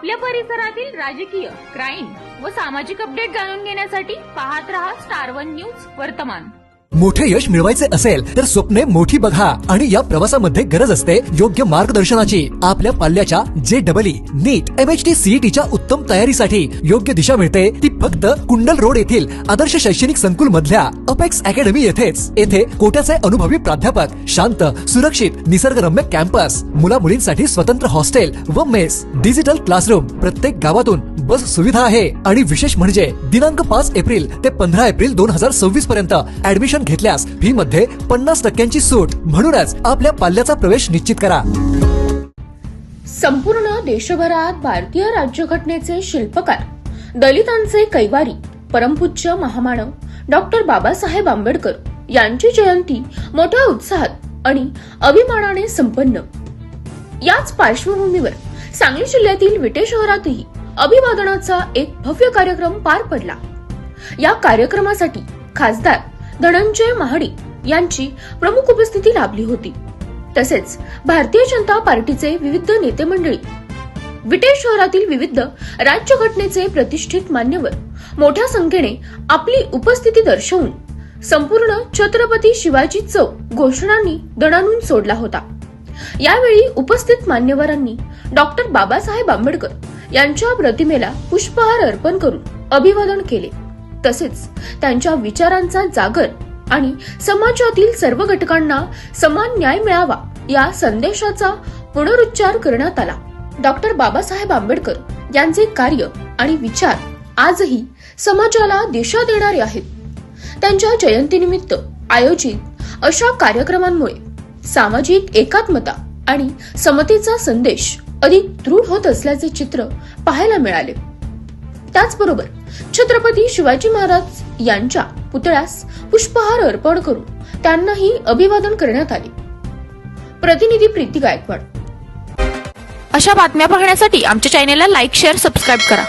आपल्या परिसरातील राजकीय, क्राईम व सामाजिक अपडेट जाणून घेण्यासाठी पाहत रहा स्टार1 न्यूज वर्तमान। मोठे यश मिळवायचे असेल तर स्वप्ने मोठी बघा आणि या प्रवासामध्ये गरज असते योग्य मार्गदर्शनाची। आपल्या पाल्याच्या JEE, नीट, MHT, CETच्या उत्तम तयारीसाठी योग्य दिशा मिळते ती फक्त कुंडल रोड येथील आदर्श शैक्षणिक संकुल मधल्या अपेक्स अकॅडमी येथेच। येथे कोट्याचे अनुभवी प्राध्यापक, शांत, सुरक्षित, निसर्गरम्य कॅम्पस, मुला मुलींसाठी स्वतंत्र हॉस्टेल व मेस, डिजिटल क्लासरूम, प्रत्येक गावातून बस सुविधा आहे आणि विशेष म्हणजे दिनांक 5 एप्रिल ते 15 एप्रिल 2026 पर्यंत ऍडमिशन घेतल्यास फी मध्ये 50% सूट। म्हणूनच आपल्या पाल्याचा प्रवेश निश्चित करा। संपूर्ण देशभरात भारतीय राज्यघटनेचे शिल्पकार, दलितांचे कैवारी, परमपूज्य महामानव डॉक्टर बाबासाहेब आंबेडकर यांची जयंती मोठ्या उत्साहात आणि अभिमानाने संपन्न। याच पार्श्वभूमीवर सांगली जिल्ह्यातील विटे शहरातही अभिवादनाचा एक भव्य कार्यक्रम पार पडला। या कार्यक्रमासाठी खासदार धनंजय महाडिक यांची प्रमुख उपस्थिती लाभली होती। तसेच भारतीय जनता पार्टीचे विविध नेते मंडळी, विटे शहरातील विविध राज्यघटनेचे प्रतिष्ठित मान्यवर मोठ्या संख्येने आपली उपस्थिती दर्शवून संपूर्ण छत्रपती शिवाजी चौक घोषणांनी दणाणून सोडला होता। यावेळी उपस्थित मान्यवरांनी डॉक्टर बाबासाहेब आंबेडकर यांच्या प्रतिमेला पुष्पहार अर्पण करून अभिवादन केले। तसेच त्यांच्या विचारांचा जागर आणि समाजातील सर्व घटकांना समान न्याय मिळावा या संदेशाचा पुनरुच्चार करण्यात आला। डॉक्टर बाबासाहेब आंबेडकर यांचे कार्य आणि विचार आजही समाजाला दिशा देणारे आहेत। त्यांच्या जयंतीनिमित्त आयोजित अशा कार्यक्रमांमुळे सामाजिक एकात्मता आणि समतेचा संदेश अधिक दृढ होत असल्याचे चित्र पाहायला मिळाले। त्याचबरोबर छत्रपती शिवाजी महाराज यांच्या पुतळ्यास पुष्पहार अर्पण करून त्यांनाही अभिवादन करण्यात आले। प्रतिनिधी प्रीती गायकवाड। अशा बातम्या पाहण्यासाठी आमच्या चॅनेलला लाईक, शेअर, सबस्क्राईब करा।